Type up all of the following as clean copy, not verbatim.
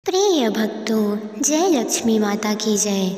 प्रिय भक्तों, जय लक्ष्मी माता की जय।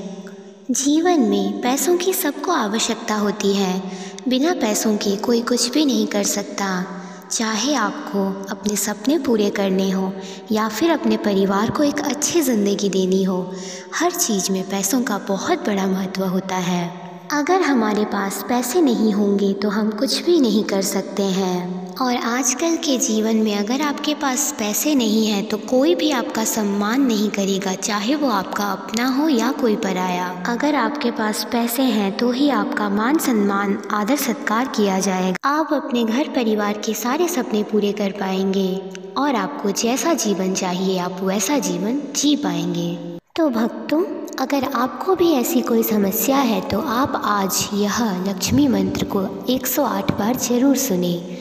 जीवन में पैसों की सबको आवश्यकता होती है। बिना पैसों के कोई कुछ भी नहीं कर सकता। चाहे आपको अपने सपने पूरे करने हो या फिर अपने परिवार को एक अच्छी ज़िंदगी देनी हो, हर चीज़ में पैसों का बहुत बड़ा महत्व होता है। अगर हमारे पास पैसे नहीं होंगे तो हम कुछ भी नहीं कर सकते हैं। और आजकल के जीवन में अगर आपके पास पैसे नहीं हैं तो कोई भी आपका सम्मान नहीं करेगा, चाहे वो आपका अपना हो या कोई पराया। अगर आपके पास पैसे हैं तो ही आपका मान सम्मान आदर सत्कार किया जाएगा। आप अपने घर परिवार के सारे सपने पूरे कर पाएंगे और आपको जैसा जीवन चाहिए आप वैसा जीवन जी पाएंगे। तो भक्तों, अगर आपको भी ऐसी कोई समस्या है तो आप आज यह लक्ष्मी मंत्र को 108 बार जरूर सुने।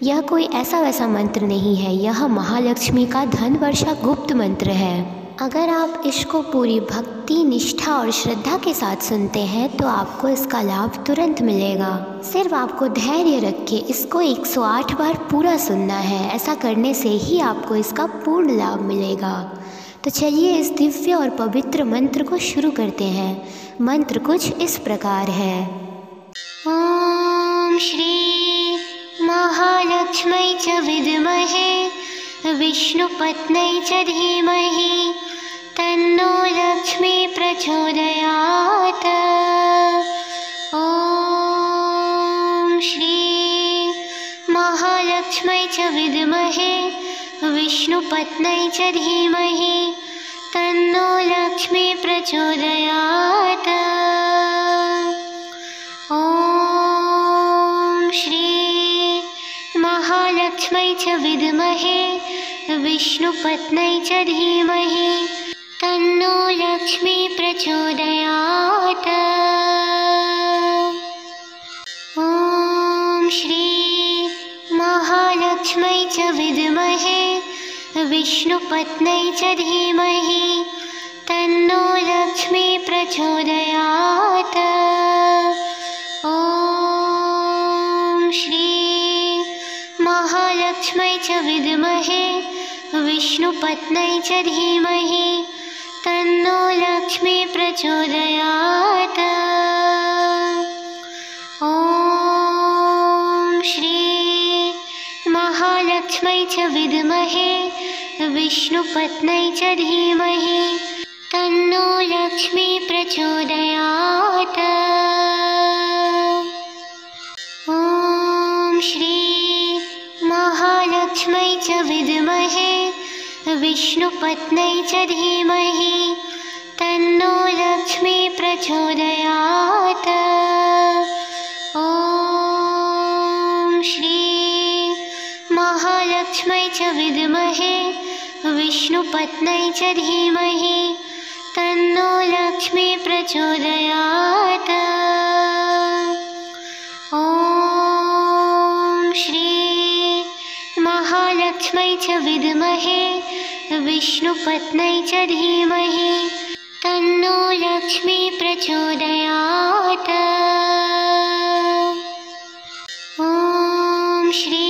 यह कोई ऐसा वैसा मंत्र नहीं है, यह महालक्ष्मी का धन वर्षा गुप्त मंत्र है। अगर आप इसको पूरी भक्ति, निष्ठा और श्रद्धा के साथ सुनते हैं तो आपको इसका लाभ तुरंत मिलेगा। सिर्फ आपको धैर्य रख के इसको 108 बार पूरा सुनना है। ऐसा करने से ही आपको इसका पूर्ण लाभ मिलेगा। तो चलिए इस दिव्य और पवित्र मंत्र को शुरू करते हैं। मंत्र कुछ इस प्रकार है। ओम श्री महालक्ष्मी च विद्महे विष्णुपत्न्यै च धीमहि तन्नो लक्ष्मी प्रचोदयात्। ओम श्री महालक्ष्मी च विद्महे विष्णुपत्न्यै च धीमहि तन्नो लक्ष्मी प्रचोदयात्। ओम श्री महालक्ष्मी च विद्महे विष्णुपत्न्यै च धीमहि तन्नो लक्ष्मी प्रचोदयात्। ओम श्री महालक्ष्मी च विद्महे विष्णुपत्न्यै च धीमहि तन्नो लक्ष्मी प्रचोदयात्। ओम श्री महालक्ष्मी च विद्महे विष्णुपत्न्यै च धीमहि तन्नो लक्ष्मी प्रचोदयात्। ओम श्री महालक्ष्मी च विद्महे विष्णुपत्न्यै च धीमहि तन्नो लक्ष्मी प्रचोदयात्। ओम श्री महालक्ष्मी च विद्महे विष्णुपत्न्यै च धीमहि तन्नो लक्ष्मी प्रचोदयात्। ओम श्री महालक्ष्मी च विद्महे विष्णुपत्न्यै च धीमहि तन्नो लक्ष्मी प्रचोदयात्। ओम श्री महालक्ष्मी च विद्महे विष्णुपत्न्यै च धीमहि तन्नो लक्ष्मी प्रचोदयात्। ओम श्री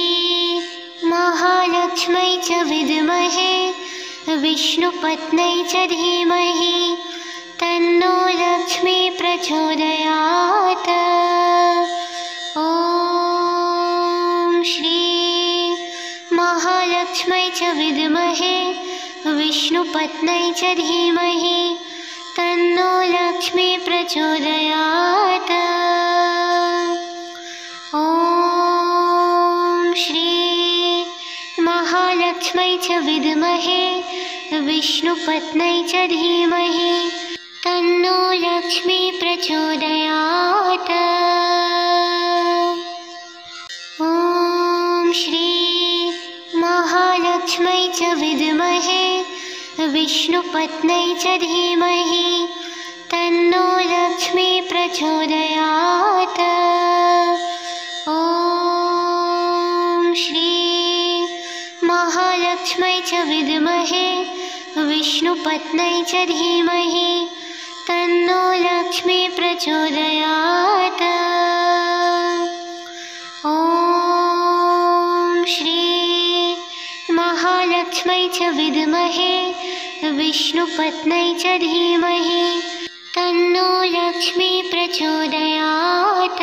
महालक्ष्मी च विद्महे विष्णुपत्न्यै च धीमहि तन्नो लक्ष्मी प्रचोदयात्। ओम श्री महालक्ष्मी च विद्महे विष्णुपत्न्यै च धीमहि तन्नो लक्ष्मी प्रचोदयात्। ओम श्री महालक्ष्मी च विद्महे विष्णुपत्न्यै च धीमहि तन्नो लक्ष्मी प्रचोदयात्। ओम श्री महालक्ष्मी च विद्महे विष्णुपत्न्यै च धीमहि तन्नो लक्ष्मी प्रचोदयात्। ओम श्री महालक्ष्मी च विद्महे विष्णुपत्न्यै च धीमहि तन्नो लक्ष्मी प्रचोदयात्। ओम श्री महालक्ष्मी च विद्महे विष्णुपत्न्यै च धीमहि तन्नो लक्ष्मी प्रचोदयात्।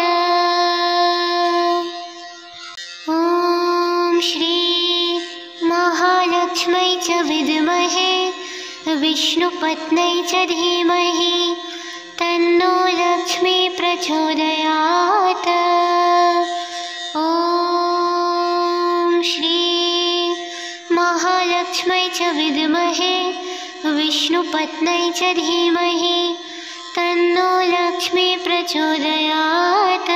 ॐ श्री महालक्ष्म्यै च विद्महे विष्णुपत्न्यै च धीमहि तन्नो लक्ष्मी प्रचोदयात्। ॐ श्री महालक्ष्म्यै च विद्महे विष्णुपत्न्यै च धीमहि तन्नो लक्ष्मी प्रचोदयात्।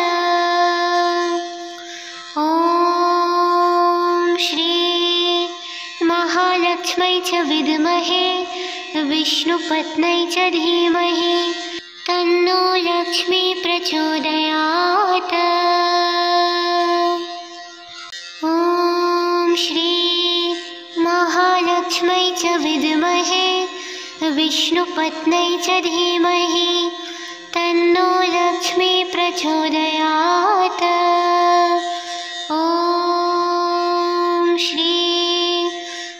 ॐ श्री महालक्ष्म्यै च विद्महे विष्णुपत्न्यै च धीमहि तन्नो लक्ष्मी प्रचोदयात्। ॐ श्री महालक्ष्म्यै च विद्महे विष्णुपत्न्यै च धीमहि तन्नो लक्ष्मी प्रचोदयात्। ॐ श्री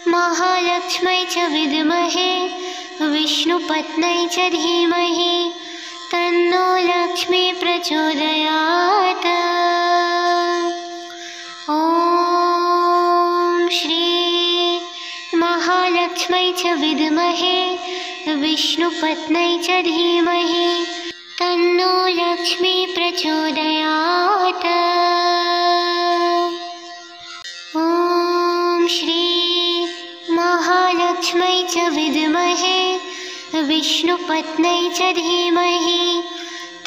महालक्ष्म्यै च विद्महे विष्णुपत्न्यै च धीमहि तन्नो लक्ष्मी प्रचोदयात्। ॐ श्री महालक्ष्म्यै च विद्महे विष्णुपत्न्यै च धीमहि तन्नो लक्ष्मी प्रचोदयात्। ॐ श्री महालक्ष्म्यै च विद्महे विष्णुपत्न्यै च धीमहि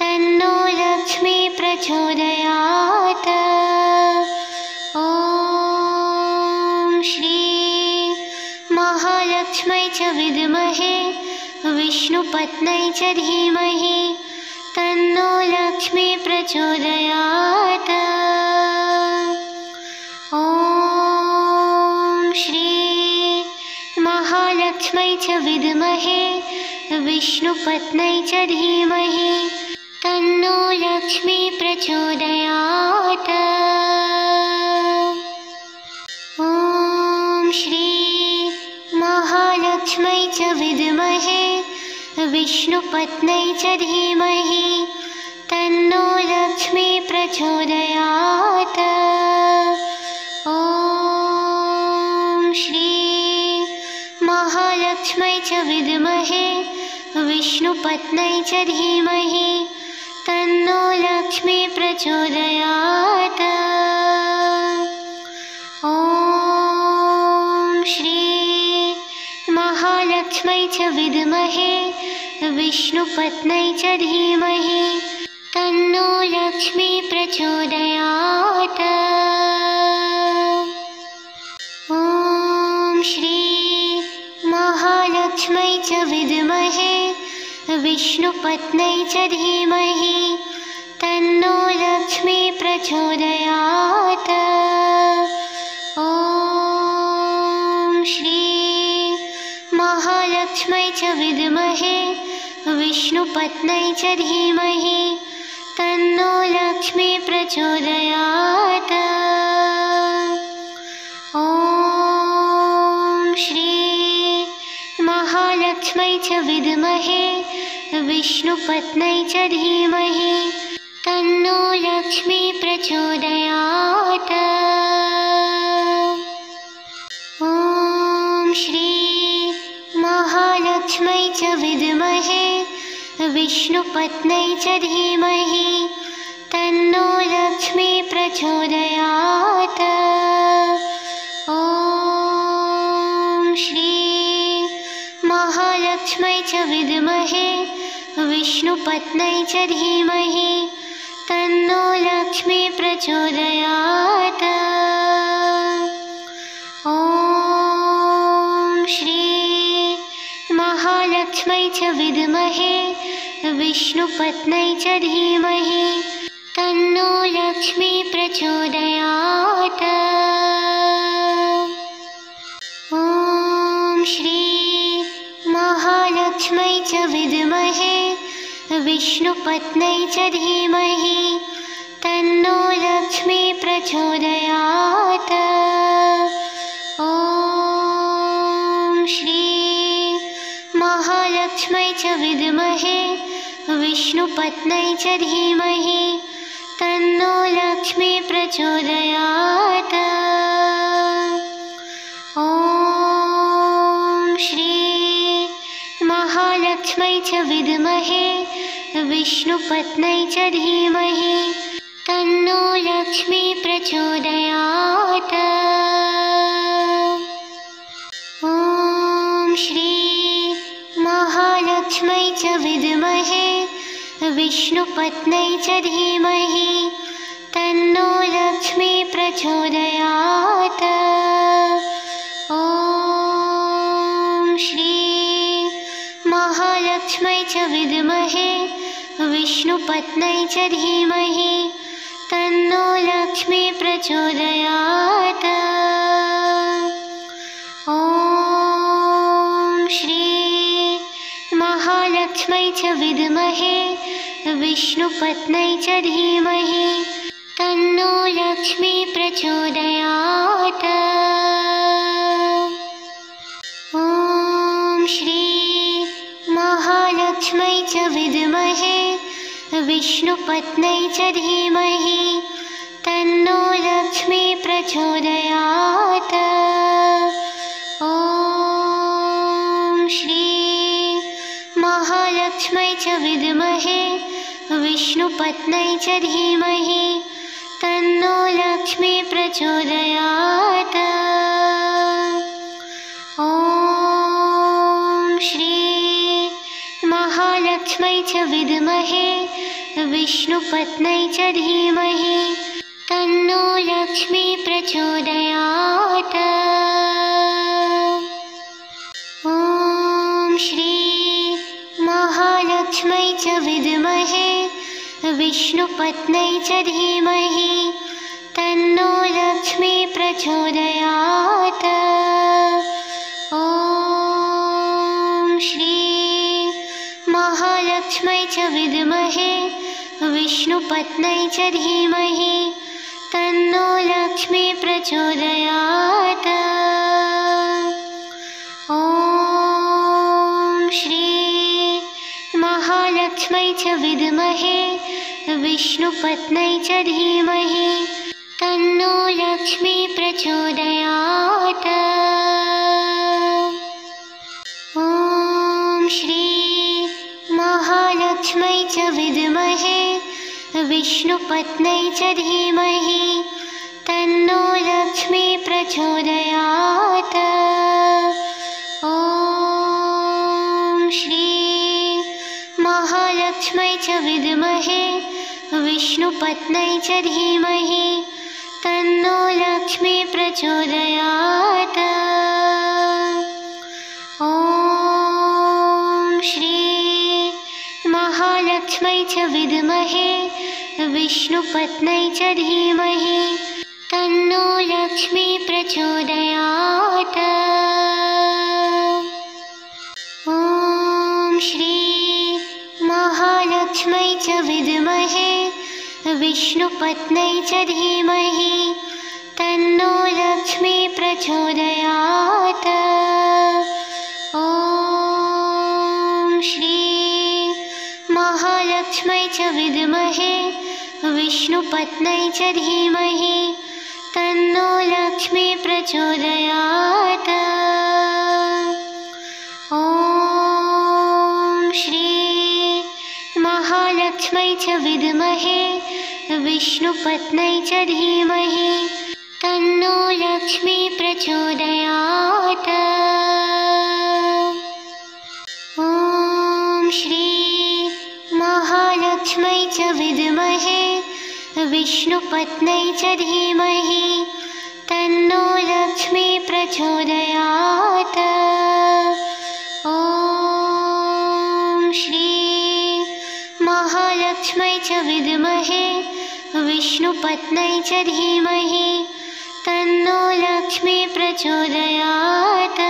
तन्नो लक्ष्मी प्रचोदयात्। ॐ श्री महालक्ष्म्यै च विद्महे विष्णुपत्न्यै च धीमहि तन्नो लक्ष्मी प्रचोदयात्। ॐ श्री महालक्ष्म्यै च विद्महे विष्णुपत्न्यै च धीमहि तन्नो लक्ष्मी प्रचोदयात्। ॐ श्री महालक्ष्म्यै च विद्महे विष्णुपत्न्यै च धीमहि तन्नो लक्ष्मी प्रचोदयात्। ॐ श्री महालक्ष्म्यै च विद्महे विष्णुपत्न्यै च धीमहि तन्नो लक्ष्मी प्रचोदयात्। ॐ श्री महालक्ष्म्यै च विद्महे विष्णुपत्न्यै च धीमहि तन्नो लक्ष्मी प्रचोदयात्। ॐ श्री महालक्ष्म्यै च विद्महे विष्णुपत्न्यै च धीमहि तन्नो लक्ष्मी प्रचोदयात्। ॐ श्री महालक्ष्म्यै च विद्महे विष्णुपत्न्यै च धीमहि तन्नो लक्ष्मी प्रचोदयात्। ॐ श्री महालक्ष्म्यै च विद्महे विष्णुपत्न्यै च धीमहि तन्नो लक्ष्मी प्रचोदयात्। ॐ श्री महालक्ष्म्यै च विद्महे विष्णुपत्न्यै च धीमहि तन्नो लक्ष्मी प्रचोदयात्। ॐ श्री महालक्ष्म्यै च विद्महे विष्णुपत्न्यै च धीमहि तन्नो लक्ष्मी प्रचोदयात्। ॐ श्री महालक्ष्म्यै च विद्महे विष्णुपत्न्यै च धीमहि तन्नो लक्ष्मी प्रचोदयात्। ॐ श्री महालक्ष्म्यै च विद्महे विष्णुपत्न्यै च धीमहि तन्नो लक्ष्मी प्रचोदयात्। ॐ श्री महालक्ष्मै च विद्महे विष्णुपत्न्यै च धीमहि तन्नो लक्ष्मी प्रचोदयात्। ॐ श्री महालक्ष्मै च विद्महे विष्णुपत्न्यै च धीमहि तन्नो लक्ष्मी प्रचोदयात्। ॐ श्री महालक्ष्मै च विद्महे विष्णुपत्न्यै च धीमहि तन्नो लक्ष्मी प्रचोदयात्। ॐ श्री महालक्ष्मै च विद्महे विष्णुपत्न्यै च धीमहि तन्नो लक्ष्मी प्रचोदयात्। ॐ श्री महालक्ष्मै च विद्महे विष्णुपत्न्यै च धीमहि तन्नो लक्ष्मी प्रचोदयात्। ॐ श्री महालक्ष्मै च विद्महे विष्णुपत्न्यै च धीमहि तन्नो लक्ष्मी प्रचोदयात्। ॐ श्री महालक्ष्मै च विद्महे विष्णुपत्न्यै च धीमहि तन्नो लक्ष्मी प्रचोदयात्। ॐ श्री महालक्ष्मै च विद्महे विष्णुपत्न्यै च धीमहि तन्नो लक्ष्मी प्रचोदयात्। ॐ श्री महालक्ष्मै च विद्महे विष्णुपत्न्यै च धीमहि तन्नो लक्ष्मी प्रचोदयात्। ॐ श्री महालक्ष्मै च विद्महे विष्णुपत्न्यै च धीमहि तन्नो लक्ष्मी प्रचोदयात्। ॐ श्री महालक्ष्मै च विद्महे विष्णुपत्न्यै च धीमहि तन्नो लक्ष्मी प्रचोदयात्। ॐ श्री महालक्ष्मै च विद्महे विष्णुपत्न्यै च धीमहि तन्नो लक्ष्मी प्रचोदयात्। ॐ श्री महालक्ष्मै च विद्महे विष्णुपत्न्यै च धीमहि तन्नो लक्ष्मी प्रचोदयात्। ॐ श्री महालक्ष्मै च विद्महे विष्णुपत्न्यै च धीमहि तन्नो लक्ष्मी प्रचोदयात्। ॐ श्री महालक्ष्मै च विद्महे विष्णुपत्न्यै च धीमहि तन्नो लक्ष्मी प्रचोदयात्। ॐ श्री महालक्ष्मै च विद्महे विष्णुपत्न्यै च धीमहि तन्नो लक्ष्मी प्रचोदयात्। ॐ श्री महालक्ष्मै च विद्महे विष्णुपत्न्यै च धीमहि तन्नो लक्ष्मी प्रचोदयात्। ॐ श्री महालक्ष्मै च विद्महे विष्णुपत्न्यै च धीमहि तन्नो लक्ष्मी प्रचोदयात्। ॐ श्री महालक्ष्मै च विद्महे विष्णुपत्न्यै च धीमहि तन्नो लक्ष्मी प्रचोदयात्।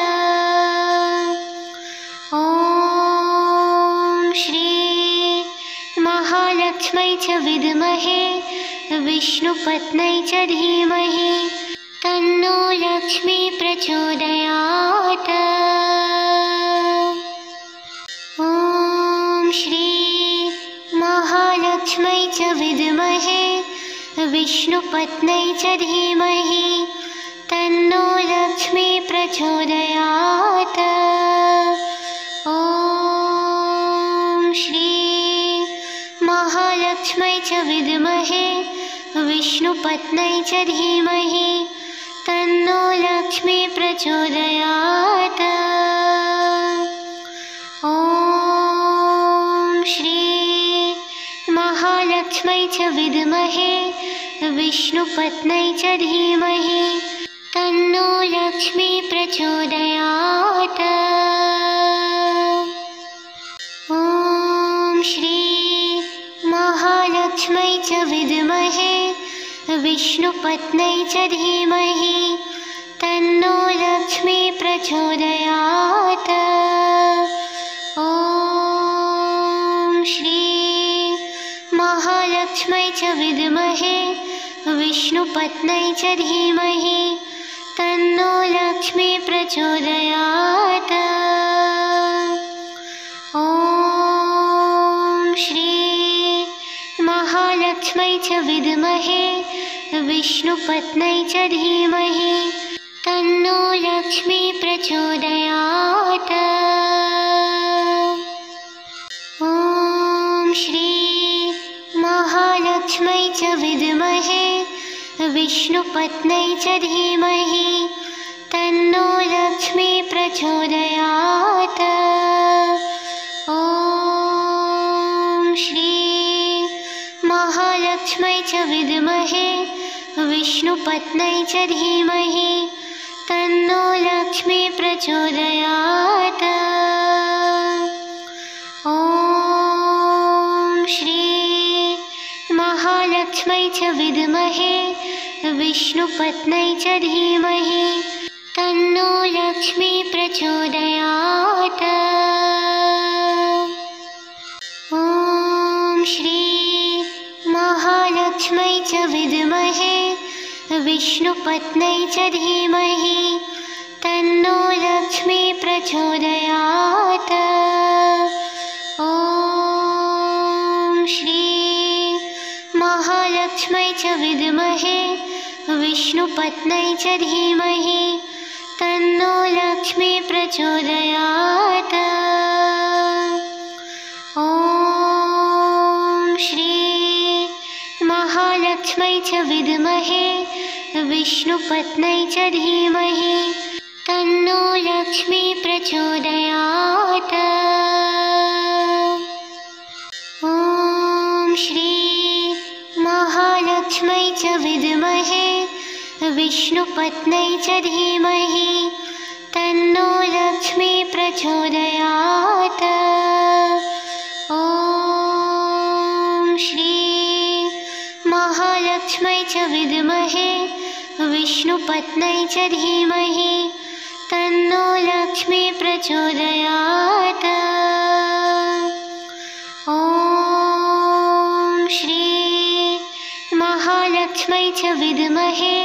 ॐ श्री महालक्ष्मै च विद्महे विष्णुपत्न्यै च धीमहि तन्नो लक्ष्मी प्रचोदयात्। विष्णुपत्न्यै च धीमहि तन्नो लक्ष्मी प्रचोदयात्। ॐ श्री महालक्ष्म्यै च विद्महे विष्णुपत्न्यै च धीमहि तन्नो लक्ष्मी प्रचोदयात्। ॐ श्री महालक्ष्म्यै च विद्महे विष्णुपत्न्यै च धीमहि तन्नो लक्ष्मी प्रचोदयात्। ॐ श्री महालक्ष्म्यै च विद्महे विष्णुपत्न्यै च धीमहि तन्नो लक्ष्मी प्रचोदयात्। ॐ श्री महालक्ष्म्यै च विद्महे विष्णुपत्न्यै च धीमहि तन्नो लक्ष्मी प्रचोदयात्। ॐ श्री महालक्ष्म्यै च विद्महे विष्णुपत्न्यै च धीमहि तन्नो लक्ष्मी प्रचोदयात्। ॐ श्री महालक्ष्म्यै च विद्महे विष्णुपत्न्यै च धीमहि तन्नो लक्ष्मी प्रचोदयात्। ॐ श्री महालक्ष्म्यै च विद्महे विष्णुपत्न्यै च धीमहि तन्नो लक्ष्मी प्रचोदयात्। ॐ श्री महालक्ष्म्यै च विद्महे विष्णुपत्न्यै च धीमहि तन्नो लक्ष्मी प्रचोदयात्। ॐ श्री महालक्ष्म्यै च विद्महे विष्णुपत्न्यै च धीमहि तन्नो लक्ष्मी प्रचोदयात्। ॐ श्री महालक्ष्म्यै च विद्महे विष्णुपत्न्यै च धीमहि तन्नो लक्ष्मी प्रचोदयात्। ॐ श्री महालक्ष्म्यै च विद्महे विष्णुपत्न्यै च धीमहि तन्नो लक्ष्मी प्रचोदयात्। ॐ श्री महालक्ष्म्यै च विद्महे विष्णुपत्न्यै च धीमहि तन्नो लक्ष्मी प्रचोदयात्। ॐ श्री महालक्ष्म्यै च विद्महे विष्णुपत्न्यै च धीमहि तन्नो लक्ष्मी प्रचोदयात्। ॐ श्री महालक्ष्म्यै च विद्महे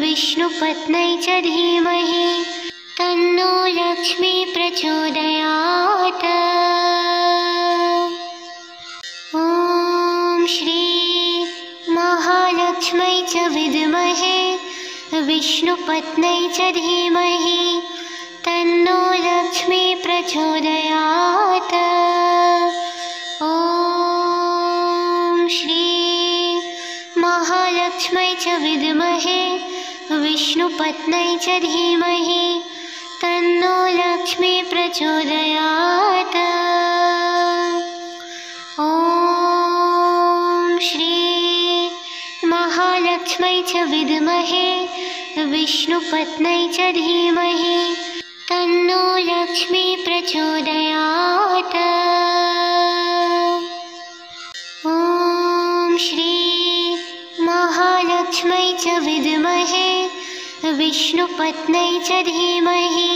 विष्णुपत्न्यै च धीमहि तन्नो लक्ष्मी प्रचोदयात्। ॐ श्री महालक्ष्म्यै च विद्महे विष्णुपत्न्यै च धीमहि तन्नो लक्ष्मी प्रचोदयात्। ॐ श्री महालक्ष्म्यै च विद्महे विष्णुपत्न्यै च धीमहि तन्नो लक्ष्मी प्रचोदयात्। ॐ श्री महालक्ष्म्यै च विद्महे विष्णुपत्न्यै च धीमहि तन्नो लक्ष्मी प्रचोदयात्। ॐ श्री महालक्ष्म्यै च विद्महे विष्णुपत्न्यै च धीमहि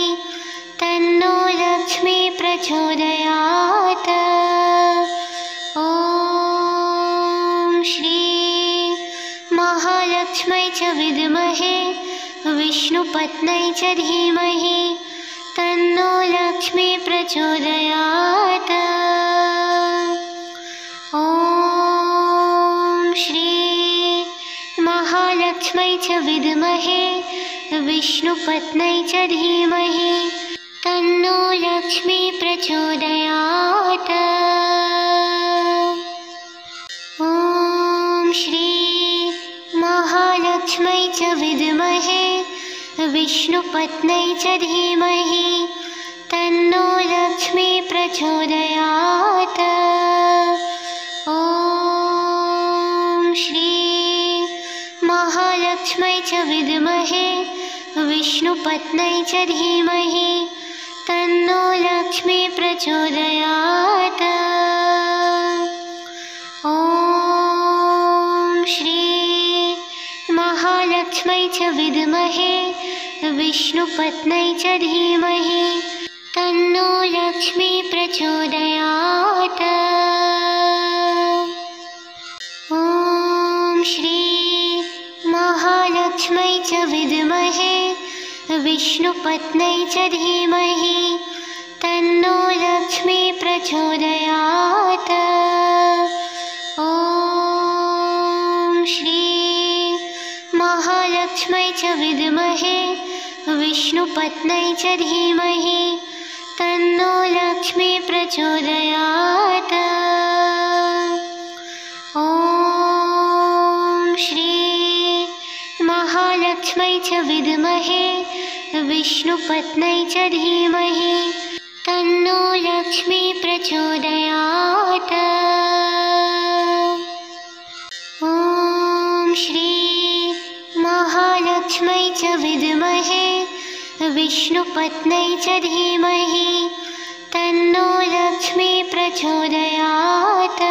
तन्नो लक्ष्मी प्रचोदयात्। ॐ श्री महालक्ष्म्यै च विद्महे विष्णुपत्न्यै च धीमहि तन्नो लक्ष्मी प्रचोदयात्। ॐ श्री विद्महे विष्णुपत्न्यै च धीमहि तन्नो लक्ष्मी प्रचोदयात्। ॐ श्री महालक्ष्म्यै च विद्महे विष्णुपत्न्यै च धीमहि तन्नो लक्ष्मी प्रचोदयात्। ॐ श्री महालक्ष्म्यै च विद्महे विष्णुपत्न्यै च धीमहि तन्नो लक्ष्मी प्रचोदयात्। ॐ श्री महालक्ष्म्यै च विद्महे विष्णुपत्न्यै च धीमहि तन्नो लक्ष्मी प्रचोदयात्। ॐ श्री महालक्ष्म्यै च विद्महे विष्णुपत्न्यै च धीमहि तन्नो लक्ष्मी प्रचोदयात्। ॐ श्री महालक्ष्म्यै च विद्महे विष्णुपत्न्यै च धीमहि तन्नो लक्ष्मी प्रचोदयात्। ॐ श्री महालक्ष्म्यै च विद्महे विष्णुपत्न्यै च धीमहि तन्नो लक्ष्मी प्रचोदयात्। ॐ श्री महालक्ष्म्यै च विद्महे विष्णुपत्न्यै च धीमहि तन्नो लक्ष्मी प्रचोदयात्।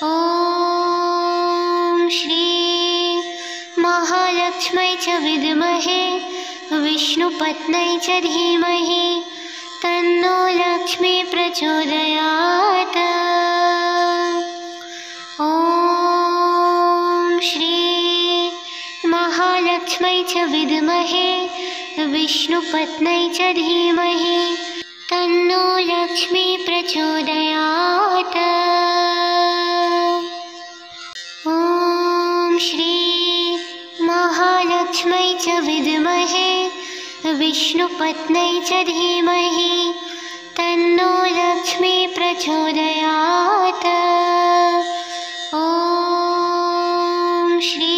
ॐ श्री महालक्ष्म्यै च विद्महे विष्णुपत्न्यै च धीमहि तन्नो लक्ष्मी प्रचोदयात्। ॐ श्री महालक्ष्म्यै च विद्महे विष्णुपत्न्यै च धीमहि तन्नो लक्ष्मी प्रचोदयात्। ॐ श्री महालक्ष्म्यै च विद्महे विष्णुपत्न्यै च धीमहि तन्नो लक्ष्मी प्रचोदयात्। ॐ श्री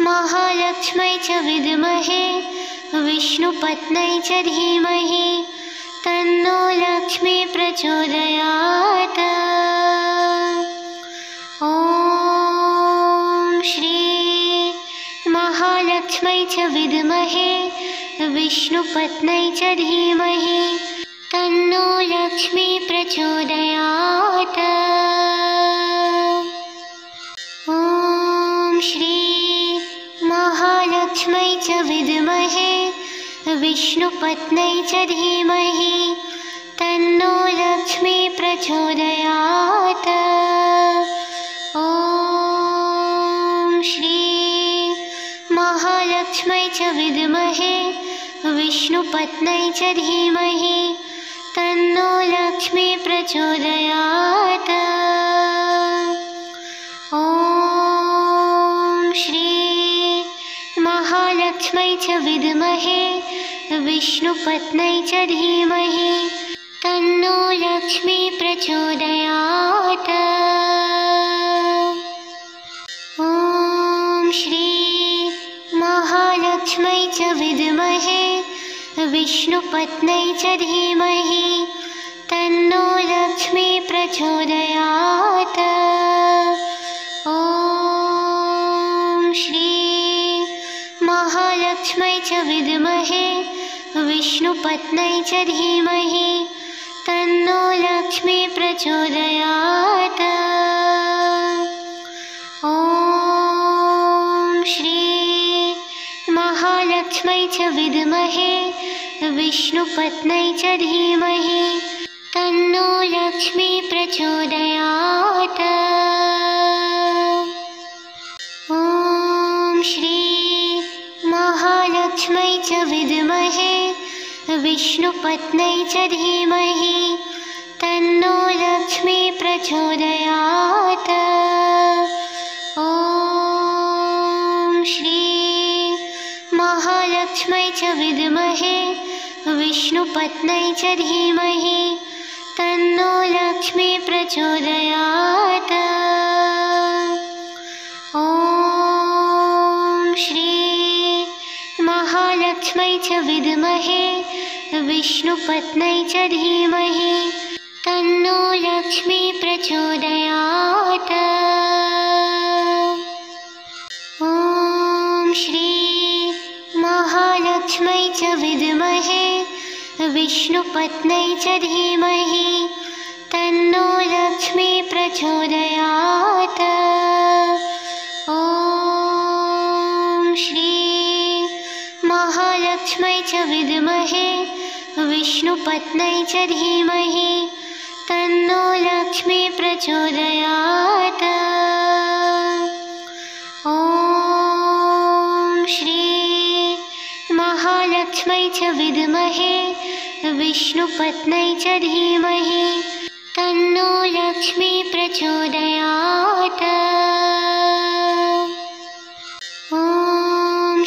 महालक्ष्म्यै च विद्महे विष्णुपत्न्यै च धीमहि तन्नो लक्ष्मी प्रचोदयात्। ॐ श्री महालक्ष्म्यै च विद्महे विष्णुपत्न्यै च धीमहि तन्नो लक्ष्मी प्रचोदयात्। ॐ श्री महालक्ष्म्यै च विद्महे विष्णुपत्न्यै च धीमहि तन्नो लक्ष्मी प्रचोदयात्। ॐ श्री महालक्ष्म्यै च विद्महे विष्णुपत्न्यै च धीमहि तन्नो लक्ष्मी प्रचोदयात्। ॐ श्री महालक्ष्म्यै च विद्महे विष्णुपत्न्यै च धीमहि तन्नो लक्ष्मी प्रचोदयात्। ॐ श्री महालक्ष्म्यै च विद्महे विष्णुपत्न्यै च धीमहि तन्नो लक्ष्मी प्रचोदयात्। ॐ श्री महालक्ष्म्यै च विद्महे विष्णुपत्न्यै च धीमहि तन्नो लक्ष्मी प्रचोदयात्। ॐ श्री महालक्ष्म्यै च विद्महे विष्णुपत्न्यै च धीमहि तन्नो लक्ष्मी प्रचोदयात्। ॐ श्री महालक्ष्म्यै च विद्महे विष्णुपत्न्यै च धीमहि तन्नो लक्ष्मी प्रचोदयात्। ॐ विष्णुपत्न्यै च धीमहि तन्नो लक्ष्मी प्रचोदयात्। ॐ श्री महालक्ष्म्यै च विद्महे विष्णुपत्न्यै च धीमहि तन्नो लक्ष्मी प्रचोदयात्। ॐ श्री महालक्ष्म्यै च विद्महे विष्णुपत्न्यै च धीमहि तन्नो लक्ष्मी प्रचोदयात्। ॐ श्री महालक्ष्म्यै च विद्महे विष्णुपत्न्यै च धीमहि तन्नो लक्ष्मी प्रचोदयात्। ॐ श्री महालक्ष्म्यै च विद्महे विष्णुपत्न्यै च धीमहि तन्नो लक्ष्मी प्रचोदयात्। ॐ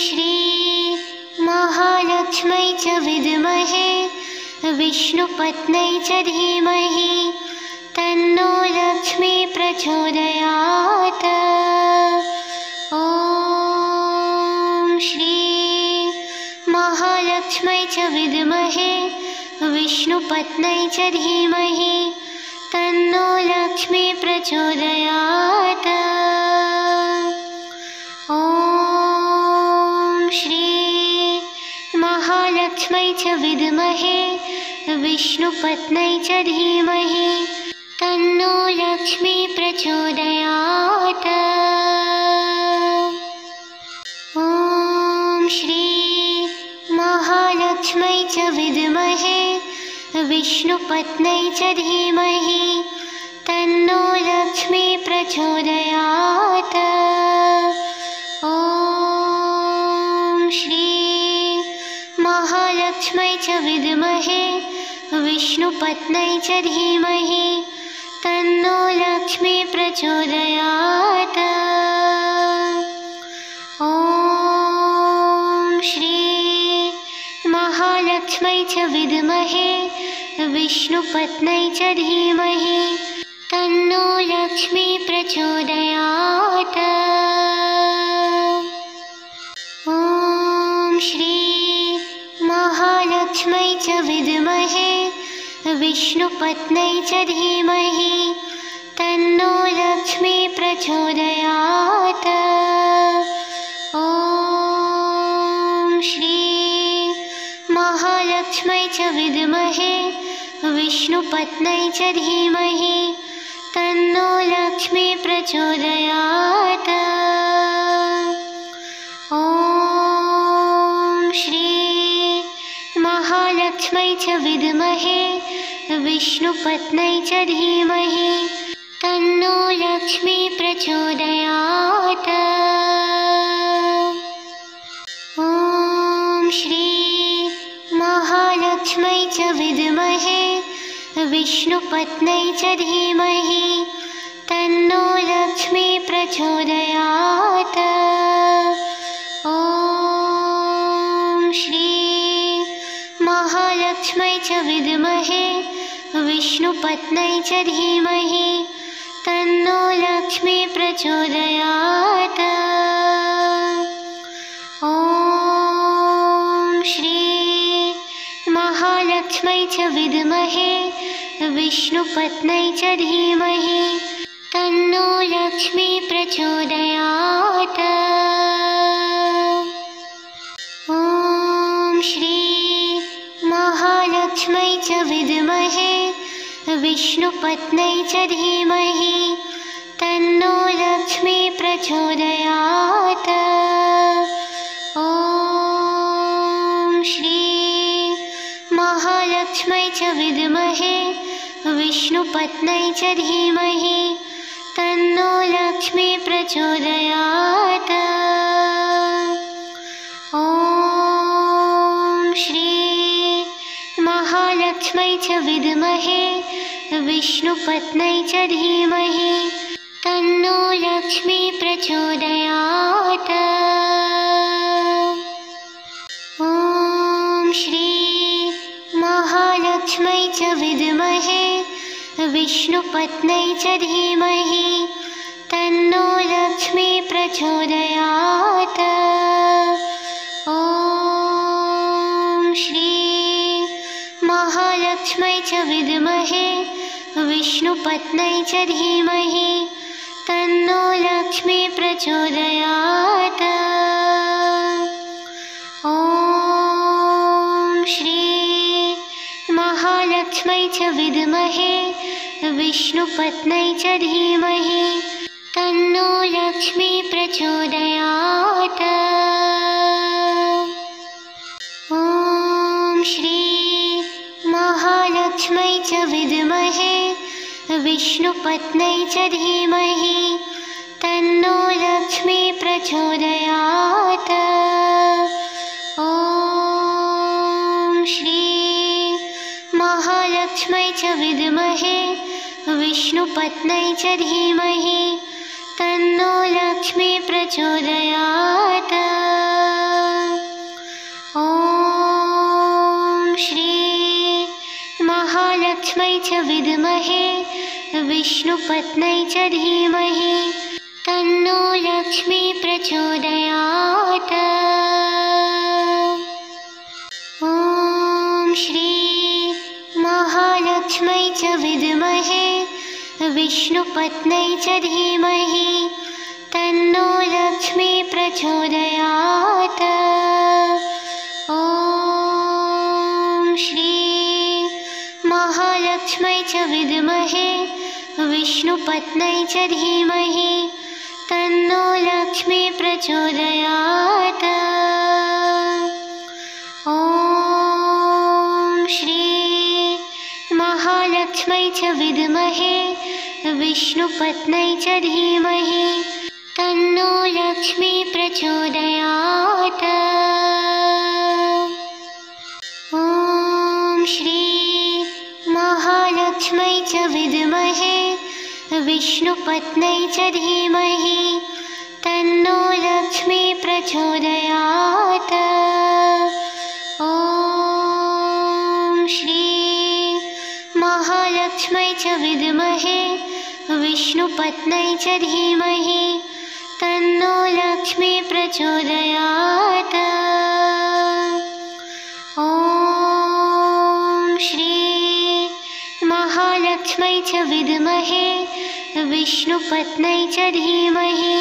श्री महालक्ष्म्यै च विद्महे विष्णुपत्न्यै च धीमहि तन्नो लक्ष्मी प्रचोदयात्। ॐ श्री महालक्ष्म्यै च विद्महे विष्णुपत्न्यै च धीमहि तन्नो लक्ष्मी प्रचोदयात्। ॐ श्री महालक्ष्म्यै च विद्महे विष्णुपत्न्यै च धीमहि तन्नो लक्ष्मी प्रचोदयात्। ॐ श्री महालक्ष्म्यै च विद्महे विष्णुपत्न्यै च धीमहि तन्नो लक्ष्मी प्रचोदयात्। ॐ श्री महालक्ष्म्यै च विद्महे विष्णुपत्न्यै च धीमहि तन्नो लक्ष्मी प्रचोदयात्। ॐ श्री महालक्ष्म्यै च विद्महे विष्णुपत्न्यै च धीमहि तन्नो लक्ष्मी प्रचोदयात्। ॐ श्री महालक्ष्म्यै च विद्महे विष्णुपत्न्यै च धीमहि तन्नो लक्ष्मी प्रचोदयात्। ॐ श्री महालक्ष्म्यै च विद्महे विष्णुपत्न्यै च धीमहि तन्नो लक्ष्मी प्रचोदयात्। ॐ श्री महालक्ष्म्यै च विद्महे विष्णुपत्न्यै च धीमहि तन्नो लक्ष्मी प्रचोदयात्। ॐ श्री महालक्ष्म्यै च विद्महे विष्णुपत्न्यै च धीमहि तन्नो लक्ष्मी प्रचोदयात्। ॐ श्री महालक्ष्म्यै च विद्महे विष्णुपत्न्यै च धीमहि तन्नो लक्ष्मी प्रचोदयात्। ॐ श्री महालक्ष्म्यै च विद्महे विष्णुपत्न्यै च धीमहि तन्नो लक्ष्मी प्रचोदयात्। ॐ श्री महालक्ष्म्यै च विद्महे विष्णुपत्न्यै च धीमहि तन्नो लक्ष्मी प्रचोदयात्। ॐ श्री महालक्ष्म्यै च विद्महे विष्णुपत्न्यै च धीमहि तन्नो लक्ष्मी प्रचोदयात्। ॐ श्री महालक्ष्म्यै च विद्महे विष्णुपत्न्यै च धीमहि तन्नो लक्ष्मी प्रचोदयात्। ॐ श्री महालक्ष्मै च विद्महे विष्णुपत्न्यै च धीमहि तन्नो लक्ष्मी प्रचोदयात्। ॐ श्री महालक्ष्मै च विद्महे विष्णुपत्न्यै च धीमहि तन्नो लक्ष्मी प्रचोदयात्। ॐ श्री महालक्ष्मै च विद्महे विष्णुपत्न्यै च धीमहि तन्नो लक्ष्मी प्रचोदयात्। ॐ श्री महालक्ष्मै च विद्महे विष्णुपत्न्यै च धीमहि तन्नो लक्ष्मी प्रचोदयात्। ॐ श्री महालक्ष्मै च विद्महे विष्णुपत्न्यै च धीमहि तन्नो लक्ष्मी प्रचोदयात्। ॐ श्री महालक्ष्मै च विद्महे विष्णुपत्न्यै च धीमहि तन्नो लक्ष्मी प्रचोदयात्। ॐ श्री महालक्ष्मै च विद्महे विष्णुपत्न्यै च धीमहि तन्नो लक्ष्मी प्रचोदयात्। ॐ श्री महालक्ष्मै च विद्महे विष्णुपत्न्यै च धीमहि तन्नो लक्ष्मी प्रचोदयात्। ॐ श्री महालक्ष्मै च विद्महे विष्णुपत्न्यै च धीमहि तन्नो लक्ष्मी प्रचोदयात्। ॐ श्री महालक्ष्मै च विद्महे विष्णुपत्न्यै च धीमहि तन्नो लक्ष्मी प्रचोदयात्। ॐ श्री महालक्ष्मै च विद्महे विष्णुपत्न्यै च धीमहि तन्नो लक्ष्मी प्रचोदयात्। ॐ श्री महालक्ष्मै च विद्महे विष्णुपत्न्यै च धीमहि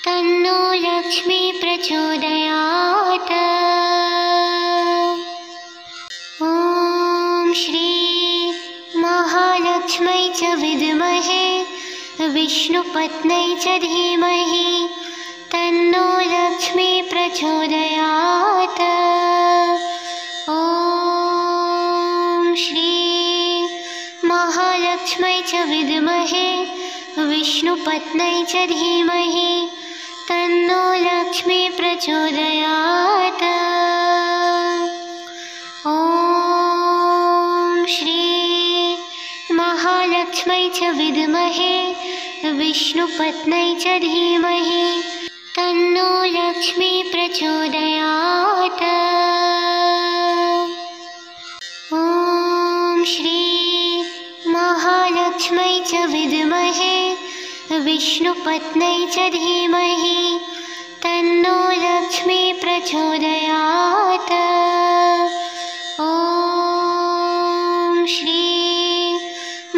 तन्नो लक्ष्मी प्रचोदयात्। ॐ श्री महालक्ष्मै च विद्महे विष्णुपत्न्यै च धीमहि तन्नो लक्ष्मी प्रचोदयात्। ॐ श्री महालक्ष्मै च विद्महे विष्णुपत्न्यै च धीमहि तन्नो लक्ष्मी प्रचोदयात्। ॐ श्री महालक्ष्मै च विद्महे विष्णुपत्न्यै च धीमहि तन्नो लक्ष्मी प्रचोदयात्। ॐ श्री महालक्ष्मै च विद्महे विष्णुपत्न्यै च धीमहि तन्नो लक्ष्मी प्रचोदयात्। ॐ श्री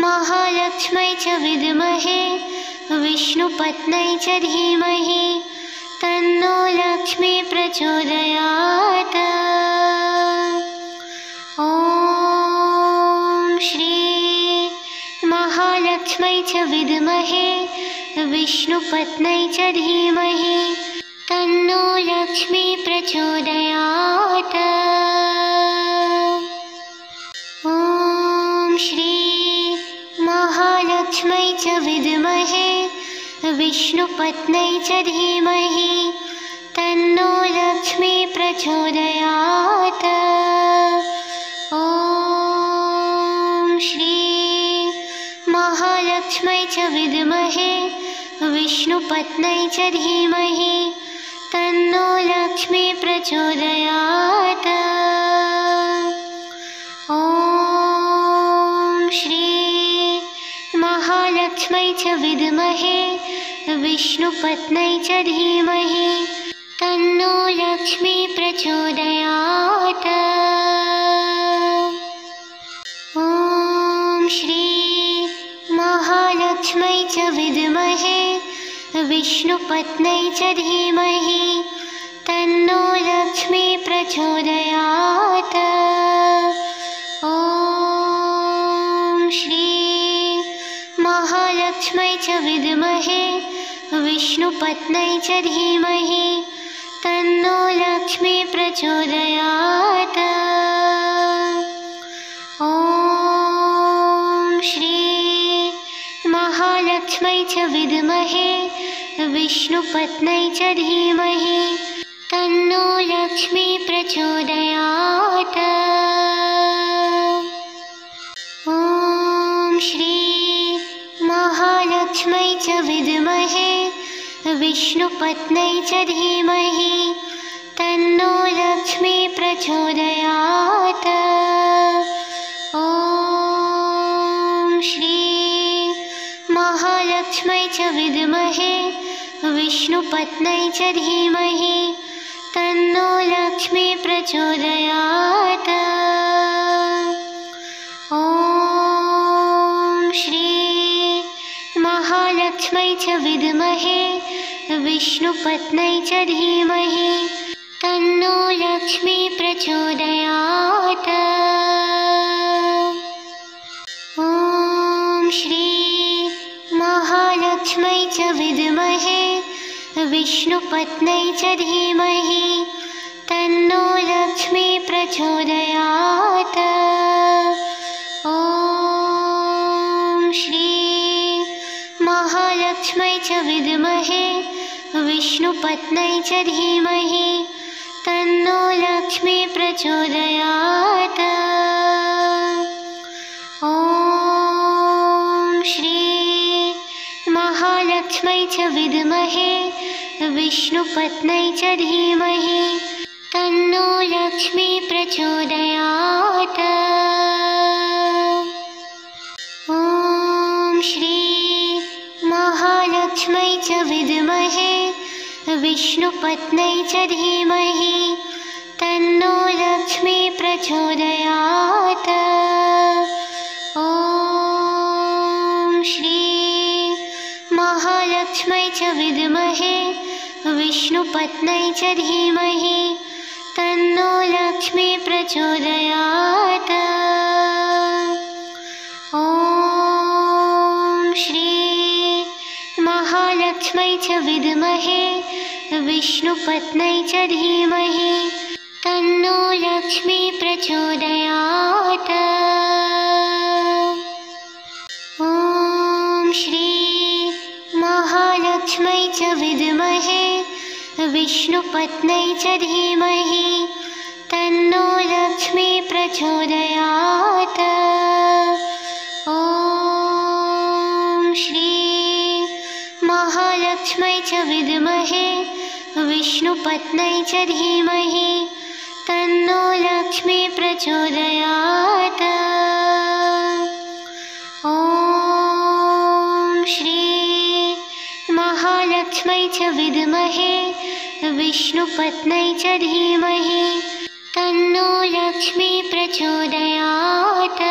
महालक्ष्मै च विद्महे विष्णुपत्न्यै च धीमहि तन्नो लक्ष्मी प्रचोदयात्। ॐ श्री महालक्ष्मै च विद्महे विष्णुपत्न्यै च धीमहि तन्नो लक्ष्मी प्रचोदयात्। ॐ श्री महालक्ष्मै च विद्महे विष्णुपत्न्यै च धीमहि तन्नो लक्ष्मी प्रचोदयात्। ॐ श्री महालक्ष्मै च विद्महे विष्णुपत्न्यै च धीमहि तन्नो लक्ष्मी प्रचोदयात्। ॐ च विद्महे विष्णुपत्न्यै च धीमहि तन्नो लक्ष्मी प्रचोदयात्। ॐ श्री महालक्ष्म्यै च विद्महे विष्णुपत्न्यै च धीमहि तन्नो लक्ष्मी प्रचोदयात्। ॐ श्री महालक्ष्म्यै च विद्महे विष्णुपत्न्यै च धीमहि तन्नो लक्ष्मी प्रचोदयात्। ॐ श्री महालक्ष्म्यै च विद्महे विष्णुपत्न्यै च धीमहि तन्नो लक्ष्मी प्रचोदयात्। ॐ श्री महालक्ष्म्यै च विद्महे विष्णुपत्न्यै च धीमहि तन्नो लक्ष्मी प्रचोदयात्। ॐ श्री महालक्ष्म्यै च विद्महे विष्णुपत्न्यै च धीमहि तन्नो लक्ष्मी प्रचोदयात्। ॐ श्री महालक्ष्म्यै च विद्महे विष्णुपत्न्यै च धीमहि तन्नो लक्ष्मी प्रचोदयात्। ॐ श्री महालक्ष्म्यै च विद्महे विष्णुपत्न्यै च धीमहि तन्नो लक्ष्मी प्रचोदयात्। ॐ श्री महालक्ष्म्यै च विद्महे विष्णुपत्न्यै च धीमहि तन्नो लक्ष्मी प्रचोदयात्। ॐ श्री महालक्ष्म्यै च विद्महे विष्णुपत्न्यै च धीमहि तन्नो लक्ष्मी प्रचोदयात्। ॐ श्री महालक्ष्म्यै च विद्महे विष्णुपत्न्यै च धीमहि तन्नो लक्ष्मी प्रचोदयात्। ॐ श्री महालक्ष्म्यै च विद्महे विष्णुपत्न्यै च धीमहि तन्नो लक्ष्मी प्रचोदयात्। ॐ श्री महालक्ष्म्यै च विद्महे विष्णुपत्न्यै च धीमहि तन्नो लक्ष्मी प्रचोदयात्। ॐ श्री महालक्ष्म्यै च विद्महे विष्णुपत्न्यै च धीमहि तन्नो लक्ष्मी प्रचोदयात्। ॐ श्री महालक्ष्म्यै च विद्महे विष्णुपत्न्यै च धीमहि तन्नो लक्ष्मी प्रचोदयात्। ॐ श्री महालक्ष्म्यै च विद्महे विष्णुपत्न्यै च धीमहि तन्नो लक्ष्मी प्रचोदयात्।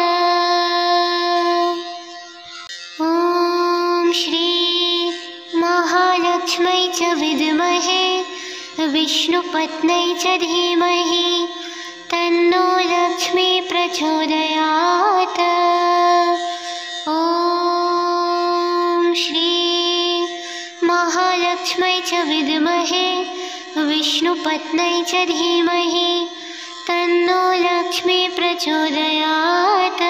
ॐ श्री महालक्ष्म्यै च विद्महे विष्णुपत्न्यै च धीमहि तन्नो लक्ष्मी प्रचोदयात्। ॐ श्री महालक्ष्म्यै च विद्महे विष्णुपत्न्यै च धीमहि तन्नो लक्ष्मी प्रचोदयात्।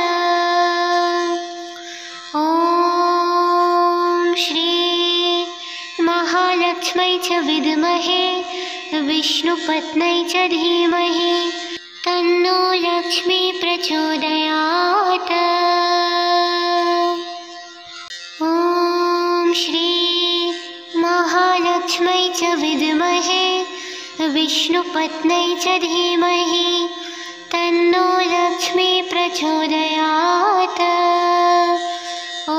ॐ श्री महालक्ष्म्यै च विद्महे विष्णुपत्न्यै च धीमहि तन्नो लक्ष्मी प्रचोदयात्। ॐ श्री महालक्ष्म्यै च विद्महे विष्णुपत्न्यै च धीमहि तन्नो लक्ष्मी प्रचोदयात्। ॐ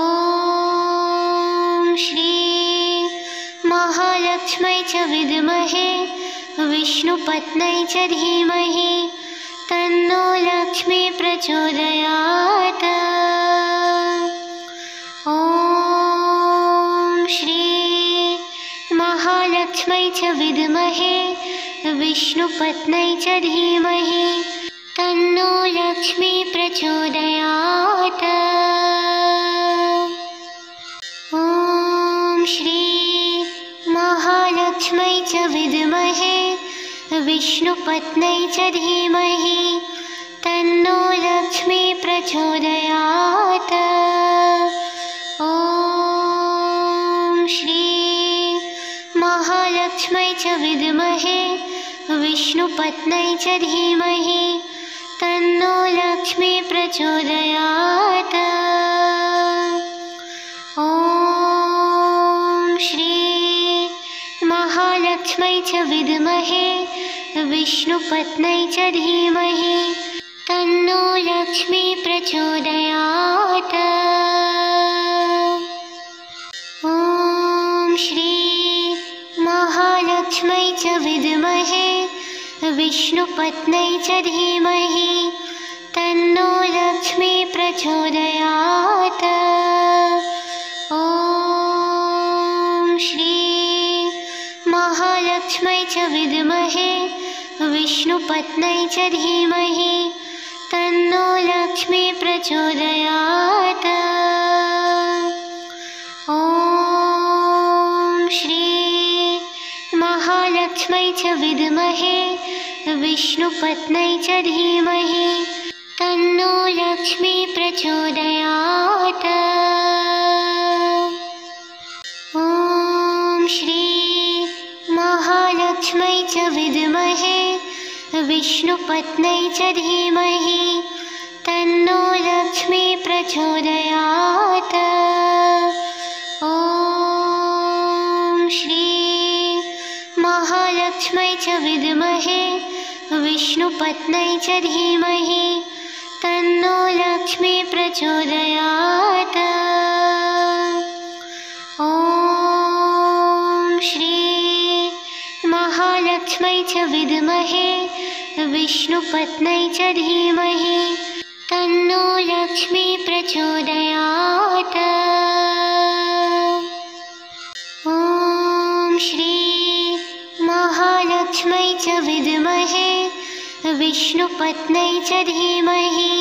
विद्महे विष्णुपत्न्यै च धीमहि तन्नो लक्ष्मी प्रचोदयात्। ॐ श्री महालक्ष्म्यै च विद्महे विष्णुपत्न्यै च धीमहि तन्नो लक्ष्मी प्रचोदयात्। ॐ श्री महालक्ष्म्यै च विद्महे विष्णुपत्न्यै च धीमहि तन्नो लक्ष्मी प्रचोदयात्। ॐ श्री महालक्ष्म्यै च विद्महे विष्णुपत्न्यै च धीमहि तन्नो लक्ष्मी प्रचोदयात्। ॐ श्री महालक्ष्म्यै च विद्महे विष्णुपत्न्यै च धीमहि तन्नो लक्ष्मी प्रचोदयात्। ॐ श्री महालक्ष्म्यै च विद्महे विष्णुपत्न्यै च धीमहि तन्नो लक्ष्मी प्रचोदयात्। ॐ श्री महालक्ष्म्यै च विद्महे विष्णुपत्न्यै च धीमहि तन्नो लक्ष्मी प्रचोदयात्। ॐ श्री महालक्ष्म्यै च विद्महे विष्णुपत्न्यै च धीमहि तन्नो लक्ष्मी प्रचोदयात्। ॐ श्री महालक्ष्म्यै च विद्महे विष्णुपत्न्यै च धीमहि तन्नो लक्ष्मी प्रचोदयात्। ॐ श्री महालक्ष्म्यै च विद्महे विष्णुपत्न्यै च धीमहि तन्नो लक्ष्मी प्रचोदयात्। ॐ श्री महालक्ष्म्यै च विद्महे विष्णुपत्न्यै च धीमहि तन्नो लक्ष्मी प्रचोदयात्। ॐ श्री महालक्ष्म्यै च विद्महे विष्णुपत्न्यै च धीमहि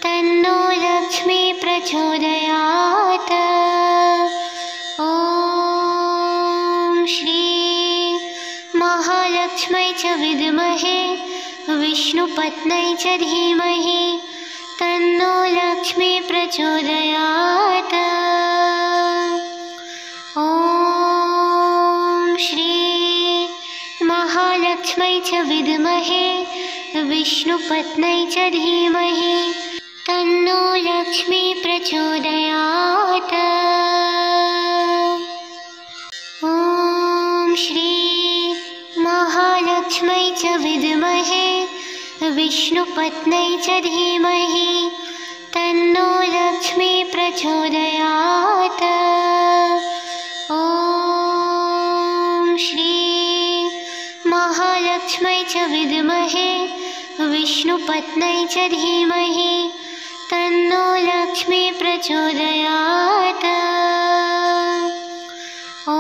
तन्नो लक्ष्मी प्रचोदयात्। ॐ श्री महालक्ष्म्यै च विद्महे विष्णुपत्न्यै च धीमहि तन्नो लक्ष्मी प्रचोदयात्। ॐ श्री महालक्ष्म्यै च विद्महे विष्णुपत्न्यै च धीमहि तन्नो लक्ष्मी प्रचोदयात्। ॐ श्री महालक्ष्म्यै च विद्महे विष्णुपत्न्यै च धीमहि तन्नो लक्ष्मी प्रचोदयात्। ॐ श्री महालक्ष्म्यै च विद्महे विष्णुपत्न्यै च धीमहि तन्नो लक्ष्मी प्रचोदयात्। ॐ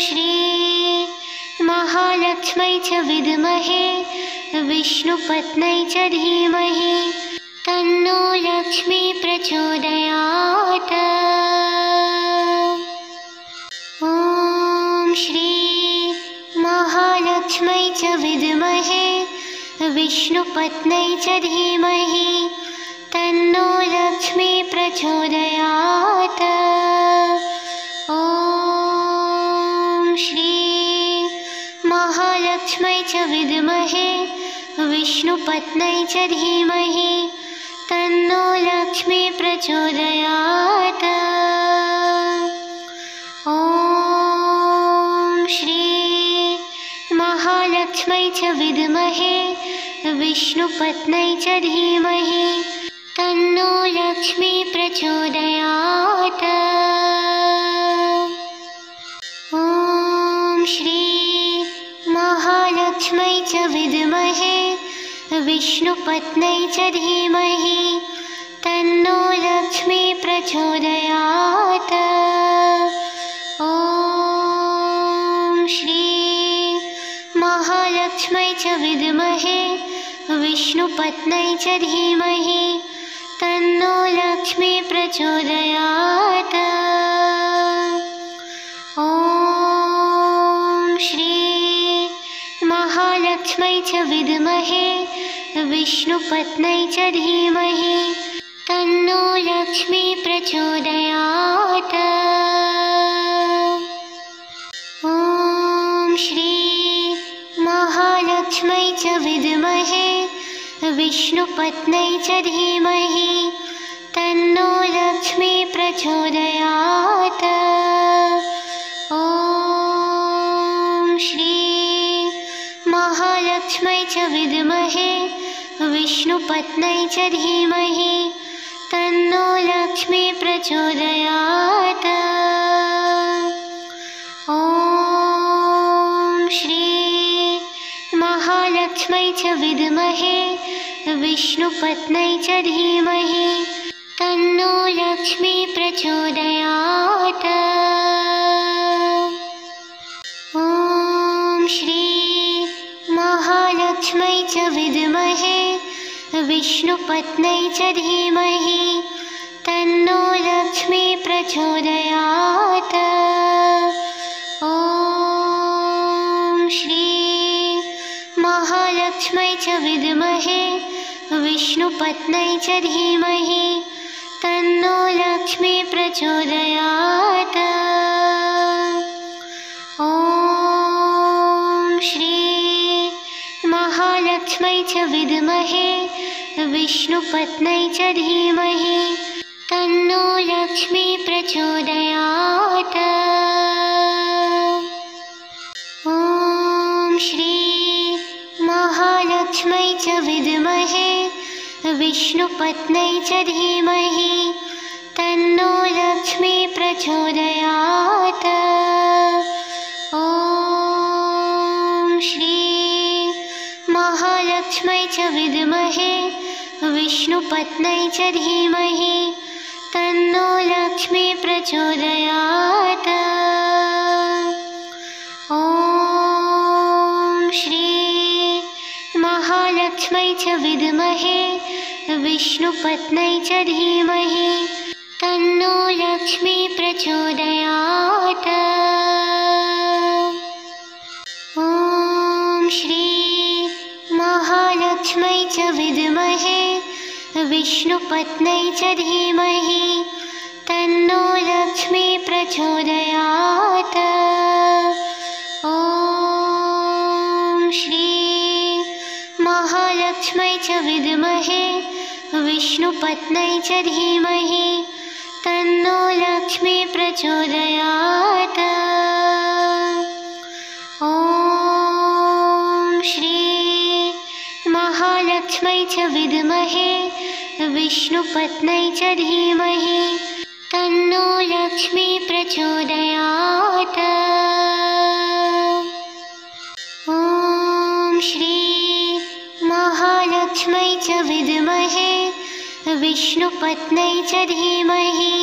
श्री महालक्ष्म्यै च विद्महे विष्णुपत्न्यै च धीमहि तन्नो लक्ष्मी प्रचोदयात्। ॐ श्री महालक्ष्म्यै च विद्महे विष्णुपत्न्यै च धीमहि तन्नो लक्ष्मी प्रचोदयात्। ॐ श्री महालक्ष्म्यै च विद्महे विष्णुपत्न्यै च धीमहि तन्नो लक्ष्मी प्रचोदयात्। ॐ श्री महालक्ष्म्यै च विद्महे विष्णुपत्न्यै च धीमहि तन्नो लक्ष्मी प्रचोदयात्। ॐ विष्णुपत्न्यै च धीमहि तन्नो लक्ष्मी प्रचोदयात्। ॐ श्री महालक्ष्म्यै च विद्महे विष्णुपत्न्यै च धीमहि तन्नो लक्ष्मी प्रचोदयात्। ॐ श्री महालक्ष्म्यै च विद्महे विष्णुपत्न्यै च धीमहि तन्नो लक्ष्मी प्रचोदयात्। ॐ श्री महालक्ष्म्यै च विद्महे विष्णुपत्न्यै च धीमहि तन्नो लक्ष्मी प्रचोदयात्। ॐ श्री महालक्ष्म्यै च विद्महे विष्णुपत्न्यै च धीमहि तन्नो लक्ष्मी प्रचोदयात्। ॐ श्री महालक्ष्म्यै च विद्महे विष्णुपत्न्यै च धीमहि तन्नो लक्ष्मी प्रचोदयात्। ॐ श्री महालक्ष्म्यै च विद्महे विष्णुपत्न्यै च धीमहि तन्नो लक्ष्मी प्रचोदयात्। ॐ श्री महालक्ष्म्यै च विद्महे विष्णुपत्न्यै च धीमहि तन्नो लक्ष्मी प्रचोदयात्। ॐ श्री महालक्ष्म्यै च विद्महे विष्णुपत्न्यै च धीमहि तन्नो लक्ष्मी प्रचोदयात्। ॐ श्री महालक्ष्म्यै च विद्महे विष्णुपत्न्यै च धीमहि तन्नो लक्ष्मी प्रचोदयात्। ॐ श्री महालक्ष्म्यै च विद्महे विष्णुपत्न्यै च धीमहि तन्नो लक्ष्मी प्रचोदयात्। ॐ श्री महालक्ष्म्यै च विद्महे विष्णुपत्न्यै च धीमहि तन्नो लक्ष्मी प्रचोदयात्। ॐ श्री महालक्ष्म्यै च विद्महे विष्णुपत्न्यै च धीमहि तन्नो लक्ष्मी प्रचोदयात्। ॐ श्री महालक्ष्म्यै च विद्महे विष्णुपत्न्यै च धीमहि तन्नो लक्ष्मी प्रचोदयात्। ॐ श्री महालक्ष्म्यै च विद्महे विष्णुपत्न्यै च धीमहि तन्नो लक्ष्मी प्रचोदयात्। ॐ श्री महालक्ष्म्यै च विद्महे विष्णुपत्न्यै च धीमहि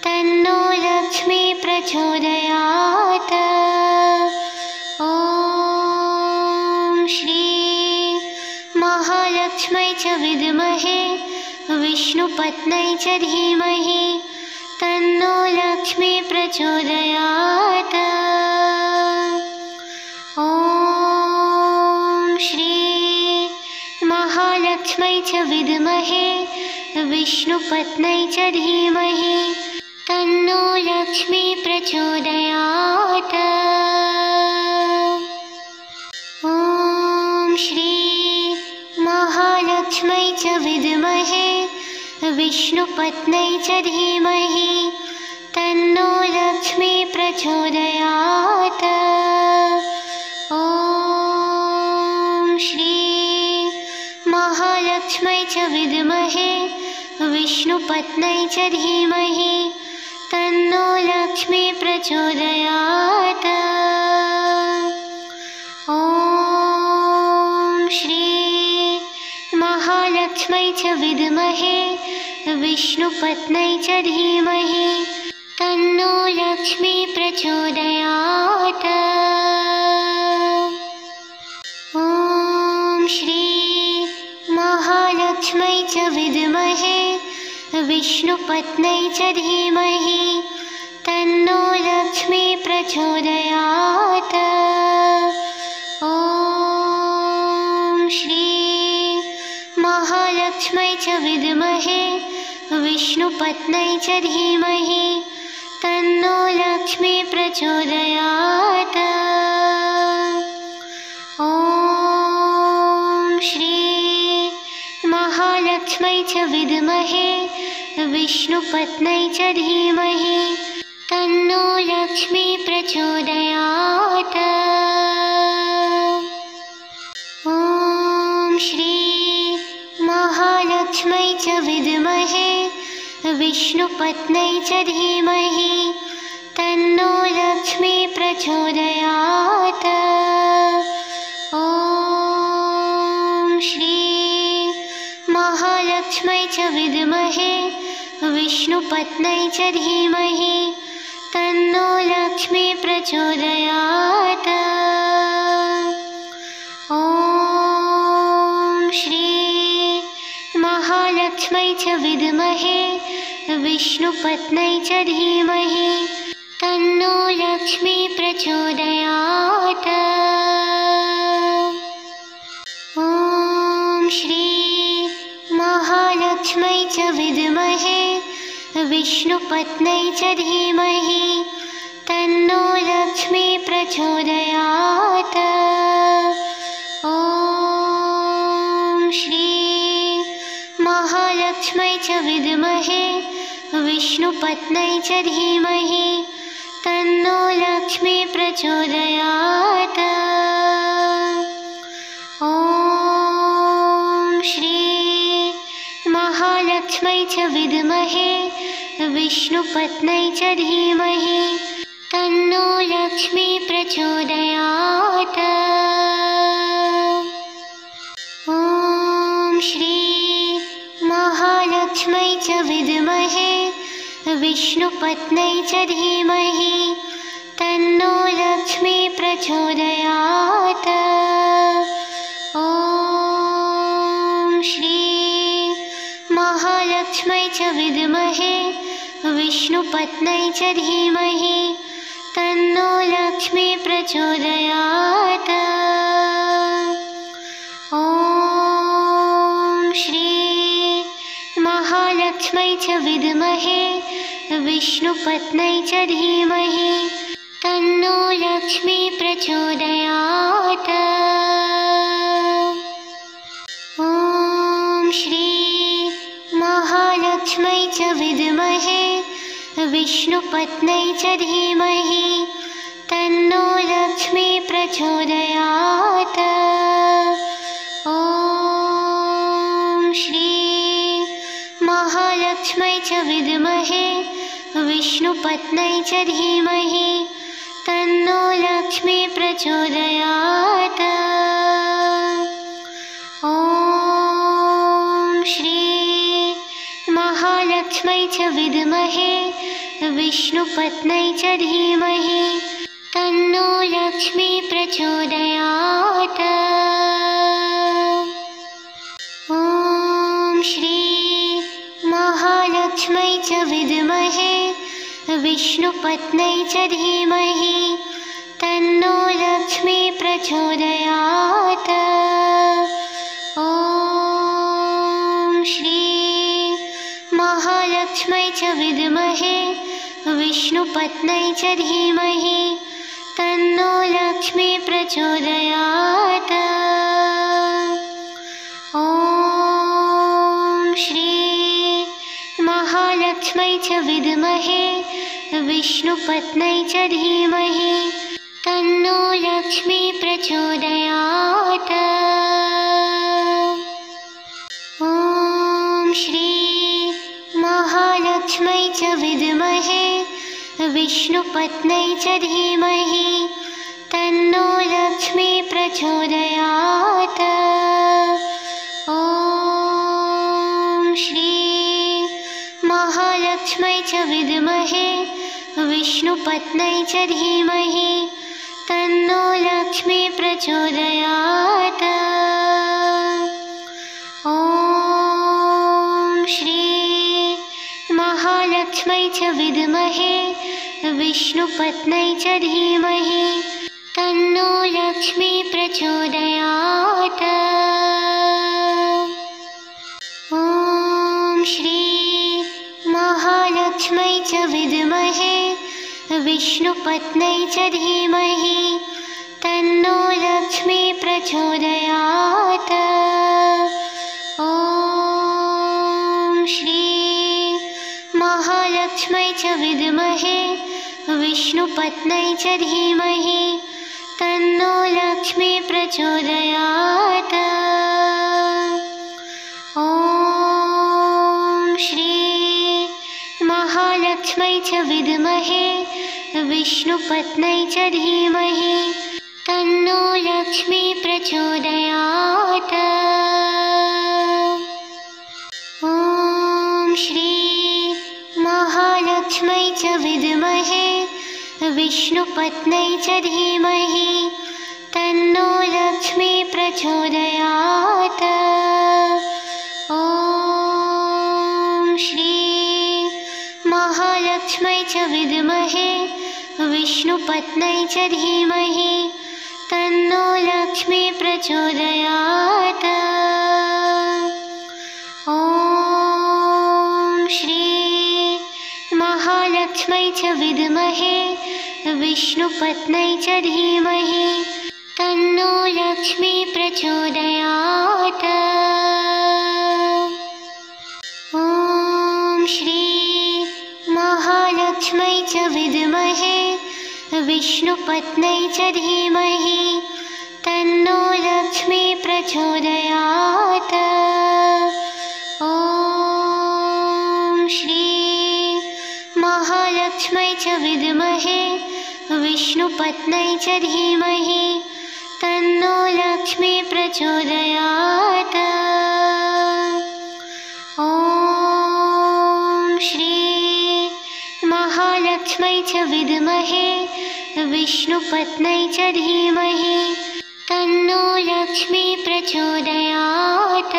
तन्नो लक्ष्मी प्रचोदयात्। ॐ श्री महालक्ष्म्यै च विद्महे विष्णुपत्न्यै च धीमहि तन्नो लक्ष्मी प्रचोदयात्। ॐ श्री महालक्ष्म्यै च विद्महे विष्णुपत्न्यै च धीमहि तन्नो लक्ष्मी प्रचोदयात्। ॐ श्री महालक्ष्म्यै च विद्महे विष्णुपत्न्यै च धीमहि तन्नो लक्ष्मी प्रचोदयात्। ॐ श्री महालक्ष्म्यै च विद्महे विष्णुपत्न्यै च धीमहि तन्नो लक्ष्मी प्रचोदयात्। ॐ श्री विद्महे विष्णुपत्न्यै च धीमहि तन्नो लक्ष्मी प्रचोदयात्। ॐ श्री महालक्ष्म्यै च विद्महे विष्णुपत्न्यै च धीमहि तन्नो लक्ष्मी प्रचोदयात्। ॐ श्री महालक्ष्म्यै च विद्महे विष्णुपत्न्यै च धीमहि तन्नो लक्ष्मी प्रचोदयात्। ॐ श्री महालक्ष्म्यै च विद्महे विष्णुपत्न्यै च धीमहि तन्नो लक्ष्मी प्रचोदयात्। ॐ श्री महालक्ष्म्यै च विद्महे विष्णुपत्न्यै च धीमहि तन्नो लक्ष्मी प्रचोदयात्। ॐ श्री महालक्ष्म्यै च विद्महे विष्णुपत्न्यै च धीमहि तन्नो लक्ष्मी प्रचोदयात्। ॐ श्री महालक्ष्म्यै च विद्महे विष्णुपत्न्यै च धीमहि तन्नो लक्ष्मी प्रचोदयात्। ॐ श्री महालक्ष्म्यै च विद्महे विष्णुपत्न्यै च धीमहि तन्नो लक्ष्मी प्रचोदयात्। ॐ श्री महालक्ष्म्यै च विद्महे विष्णुपत्न्यै च धीमहि तन्नो लक्ष्मी प्रचोदयात्। ॐ श्री महालक्ष्म्यै च विद्महे विष्णुपत्न्यै च धीमहि तन्नो लक्ष्मी प्रचोदयात्। ॐ श्री महालक्ष्म्यै च विद्महे विष्णुपत्न्यै च धीमहि तन्नो लक्ष्मी प्रचोदयात्। ॐ श्री महालक्ष्म्यै च विद्महे विष्णुपत्न्यै च धीमहि तन्नो लक्ष्मी प्रचोदयात्। ॐ श्री महालक्ष्म्यै च विद्महे विष्णुपत्न्यै च धीमहि तन्नो लक्ष्मी प्रचोदयात्। ॐ श्री महालक्ष्म्यै च विद्महे विष्णुपत्न्यै च धीमहि तन्नो लक्ष्मी प्रचोदयात्। ॐ श्री महालक्ष्म्यै च विद्महे विष्णुपत्न्यै च धीमहि तन्नो लक्ष्मी प्रचोदयात्। ॐ श्री महालक्ष्म्यै च विद्महे विष्णुपत्न्यै च धीमहि तन्नो लक्ष्मी प्रचोदयात्। ॐ श्री महालक्ष्म्यै च विद्महे विष्णुपत्न्यै च धीमहि तन्नो लक्ष्मी प्रचोदयात्। ॐ श्री महालक्ष्म्यै च विद्महे विष्णुपत्न्यै च धीमहि तन्नो लक्ष्मी प्रचोदयात्। ॐ श्री महालक्ष्म्यै च विद्महे विष्णुपत्न्यै च धीमहि तन्नो लक्ष्मी प्रचोदयात्। ॐ श्री महालक्ष्म्यै च विद्महे विष्णुपत्न्यै च धीमहि तन्नो लक्ष्मी प्रचोदयात्। ॐ महालक्ष्मै च विद्महे विष्णुपत्न्यै च धीमहि तन्नो लक्ष्मी प्रचोदयात्। ॐ श्री महालक्ष्मै च विद्महे विष्णुपत्न्यै च धीमहि तन्नो लक्ष्मी प्रचोदयात्। ॐ श्री महालक्ष्मै च विद्महे विष्णुपत्न्यै च धीमहि तन्नो लक्ष्मी प्रचोदयात्। ॐ श्री महालक्ष्मै च विद्महे विष्णुपत्न्यै च धीमहि तन्नो लक्ष्मी प्रचोदयात्। ॐ श्री महालक्ष्मै च विद्महे विष्णुपत्न्यै च धीमहि तन्नो लक्ष्मी प्रचोदयात्। ॐ श्री महालक्ष्मै च विद्महे विष्णुपत्न्यै च धीमहि तन्नो लक्ष्मी प्रचोदयात्। ॐ श्री महालक्ष्मै च विद्महे विष्णुपत्न्यै च धीमहि तन्नो लक्ष्मी प्रचोदयात्। ॐ श्री महालक्ष्मै च विद्महे विष्णुपत्न्यै च धीमहि तन्नो लक्ष्मी प्रचोदयात्। ॐ श्री महालक्ष्मै च विद्महे विष्णुपत्न्यै च धीमहि तन्नो लक्ष्मी प्रचोदयात्। ॐ श्री महालक्ष्मै च विद्महे विष्णुपत्न्यै च धीमहि तन्नो लक्ष्मी प्रचोदयात्। ॐ श्री महालक्ष्मै च विद्महे विष्णुपत्न्यै च धीमहि तन्नो लक्ष्मी प्रचोदयात्।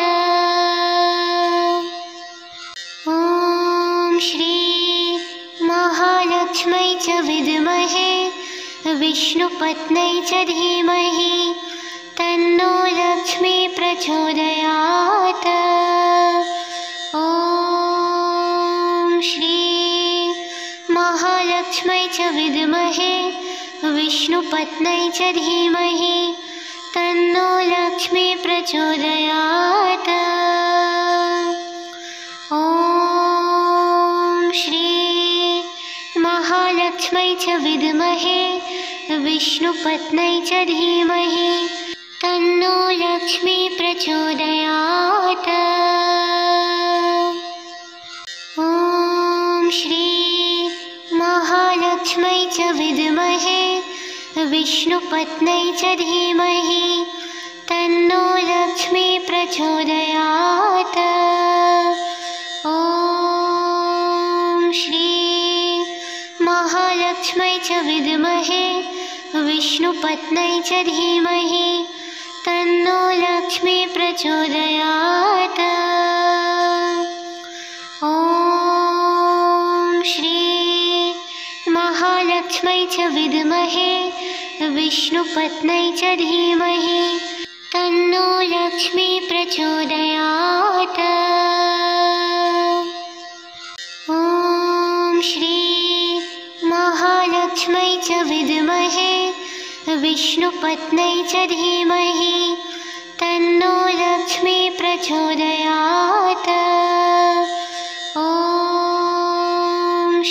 ॐ श्री महालक्ष्मै च विद्महे विष्णुपत्न्यै च धीमहि तन्नो लक्ष्मी प्रचोदयात्। ॐ श्री महालक्ष्मै च विद्महे विष्णुपत्न्यै च धीमहि तन्नो लक्ष्मी प्रचोदयात्। ॐ श्री महालक्ष्मै च विद्महे विष्णुपत्न्यै च धीमहि तन्नो लक्ष्मी प्रचोदयात्। ॐ श्री महालक्ष्मै च विद्महे विष्णुपत्न्यै च धीमहि तन्नो लक्ष्मी प्रचोदयात्। ॐ श्री महालक्ष्मै च विद्महे विष्णुपत्न्यै च धीमहि तन्नो लक्ष्मी प्रचोदयात्। ॐ श्री महालक्ष्मै च विद्महे विष्णुपत्न्यै च धीमहि तन्नो लक्ष्मी प्रचोदयात्। ॐ श्री महालक्ष्मै च विद्महे विष्णुपत्न्यै च धीमहि तन्नो लक्ष्मी प्रचोदयात्। ॐ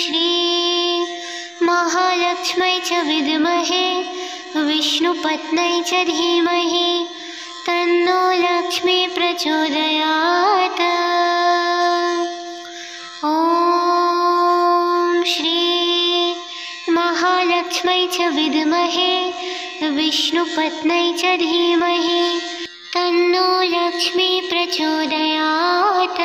श्री महालक्ष्मै च विद्महे विष्णुपत्न्यै च धीमहि तन्नो लक्ष्मी प्रचोदयात्। ॐ श्री महालक्ष्मै च विद्महे विष्णुपत्न्यै च धीमहि तन्नो लक्ष्मी प्रचोदयात्।